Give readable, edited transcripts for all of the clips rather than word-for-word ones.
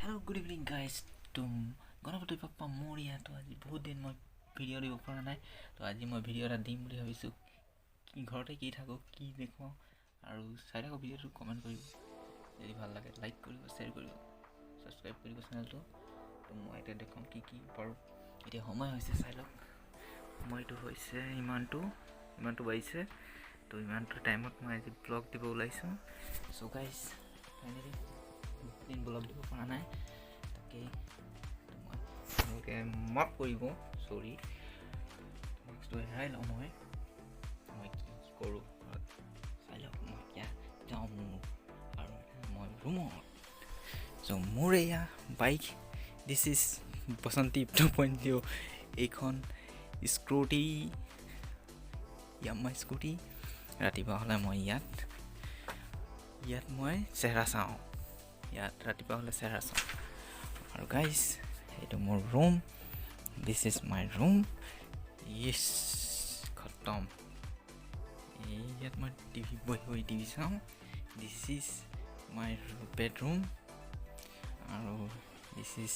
Hello, good evening guys. तुम गणपति बाप्पा मोरिया तो आज बहुत दिन मैं ভিডিও দিব পৰা নাই তো আজি মই ভিডিও এটা দিম বুলি ভাবিছো কি ঘৰতে কি থাকো কি দেখো আৰু চাই থাকো ভিডিওটো কমেন্ট কৰিব যদি ভাল লাগে লাইক কৰিব শেয়াৰ কৰিব সাবস্ক্ৰাইব কৰিব চেনেলটো তো মই এটা দেখম কি কি পাৰো এতিয়া সময় হৈছে চাই লওক সময়টো হৈছে ইমানটো বাইছে তো ইমানটো টাইমত মই আজি ব্লগ দিব ওলাইছো সো গাইস ফাইনালি দিন ব্লগ দিব পৰা নাই তাকে তোমালোকে মাফ কৰিব সৰি নেক্সট হেৰাই লওঁ মই কি কৰোঁ চাই লওক মই এতিয়া যাওঁ আৰু মই ৰুমত চ' মোৰ এয়া বাইক দিছ ইজ বসন্তী 2.0 এইখন স্কুটি ইয়ামাহা স্কুটি ৰাতিপুৱা হ'লে মই ইয়াত মই চেহেৰা চাওঁ ইয়াত ৰাতিপুৱা হ'লে চেহেৰা চাওঁ আৰু গাইজ এইটো মোৰ room this is my room yes খতম ইয়াত মই টিভি বহি টিভি চাওঁ দিছ ইজ মাই বেডৰুম আৰু দিছ ইজ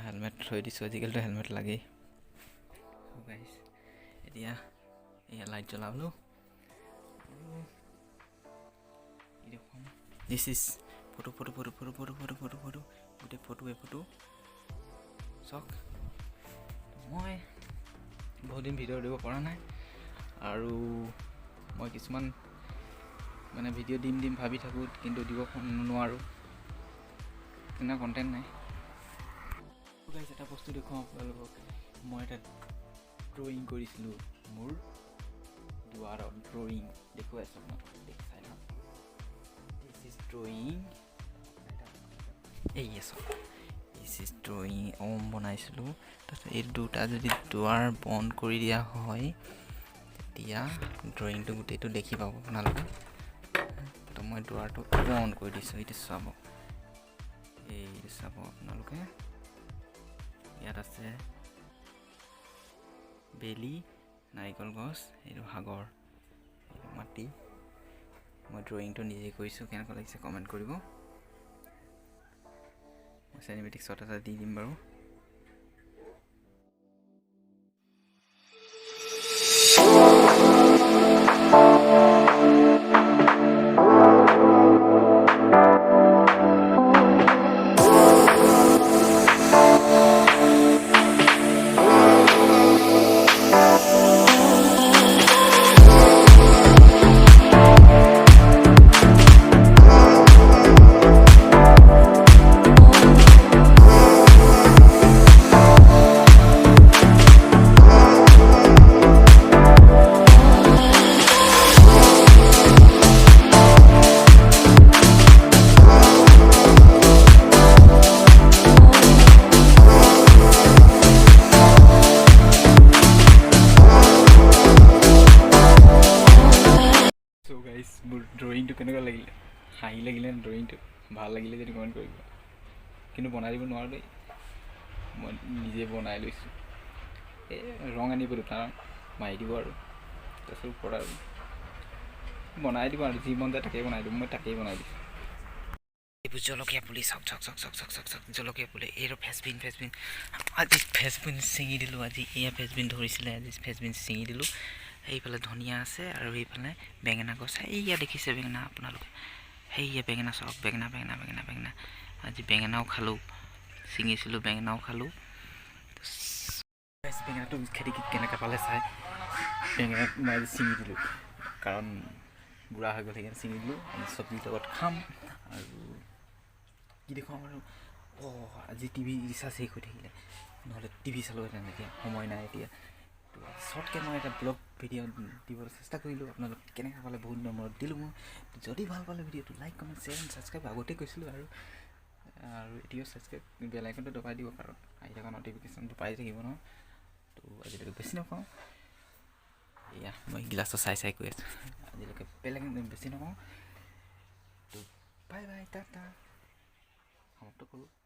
হেলমেট থৈ দিছোঁ আজিকালিতো হেলমেট লাগেই গাইজ এতিয়া এয়া লাইট জ্বলালোঁ দিছ ইজ ফটো গোটেই ফটো চাওক মই বহুত দিন ভিডিঅ' দিব পৰা নাই আৰু মই কিছুমান মানে ভিডিঅ' দিম ভাবি থাকোঁ কিন্তু দিব নোৱাৰোঁ তেনে কণ্টেণ্ট নাই গাইজ এটা বস্তু দেখুৱাওঁ আপোনালোকক মই এটা ড্ৰয়িং কৰিছিলোঁ মোৰ দুৱাৰত ড্ৰয়িং দেখুৱাই আছোঁ আপোনালোকক চাই লওক দিছ ইজ ড্ৰয়িং এই আছোঁ দিছ ইজ ড্ৰয়িং বনাইছিলোঁ তাৰপিছত এই দুটা যদি দুৱাৰ বন্ধ কৰি দিয়া হয় তেতিয়া ড্ৰয়িংটো গোটেইটো দেখি পাব আপোনালোকে তো মই দুৱাৰটো বন্ধ কৰি দিছোঁ এইটো চাব আপোনালোকে ইয়াত আছে বেলি নাৰিকল গছ এইটো সাগৰ এইটো মাটি মই ড্ৰয়িংটো নিজে কৰিছোঁ কেনেকুৱা লাগিছে কমেণ্ট কৰিব মই চিনেমেটিক শ্বট এটা দি দিম বাৰু মোৰ ড্ৰয়িংটো কেনেকুৱা লাগিলে হাঁহি লাগিলে ড্ৰয়িংটো ভাল লাগিলে যদি কমেণ্ট কৰিব কিন্তু বনাই দিব নোৱাৰোঁ দেই মই নিজে বনাই লৈছোঁ এই ৰং আনিব দুটা মাৰি দিব আৰু তাৰপিছত ওপৰত আৰু বনাই দিব আৰু যি মন যায় তাকেই বনাই দিম মই তাকেই বনাই দিছোঁ এইবোৰ জলকীয়া পুলি চাওক জলকীয়া পুলি এইটো ফেচবিন আজি ফেচবিন ছিঙি দিলোঁ আজি এয়া ফেচবিন ধৰিছিলে আজি ফেচবিন ছিঙি দিলোঁ এইফালে ধনিয়া আছে আৰু এইফালে বেঙেনা গছ এইয়া দেখিছে বেঙেনা আপোনালোকে সেইয়া বেঙেনা চাওক বেঙেনা আজি বেঙেনাও খালোঁ ছিঙিছিলোঁ বেঙেনাও খালোঁ বেঙেনাটো খেতি কেনেকৈ পালে চাই বেঙেনা মই আজি ছিঙি দিলোঁ কাৰণ বুঢ়া হৈ গ'ল সেইকাৰণে ছিঙি দিলোঁ আমি চব্জিৰ লগত খাম আৰু কি দেখুৱাম আৰু আজি টিভি ৰিচাৰ্জ শেষ হৈ থাকিলে নহ'লে টিভি চালোহেঁতেন এতিয়া সময় নাই এতিয়া তো শ্বৰ্টকৈ মই এটা ব্লগ ভিডিঅ' দিবলৈ চেষ্টা কৰিলোঁ আপোনালোক কেনেকৈ পালে বহুত নম্বৰত দিলোঁ মই যদি ভাল পালে ভিডিঅ'টো like comment share and subscribe আগতে কৈছিলোঁ আৰু এতিয়াও ছাবস্ক্ৰাইব বেল আইকনটো দবাই দিব কাৰণ আহি থকা ন'টিফিকেশ্যনটো পাই থাকিব নহয় তো আজিলৈকে বেছি নকওঁ এয়া মই গিলাচটো চাই কৈ আছোঁ আজিলৈকে বেলেগ বেছি নকওঁ তো বাই টাটা সমাপ্ত কৰোঁ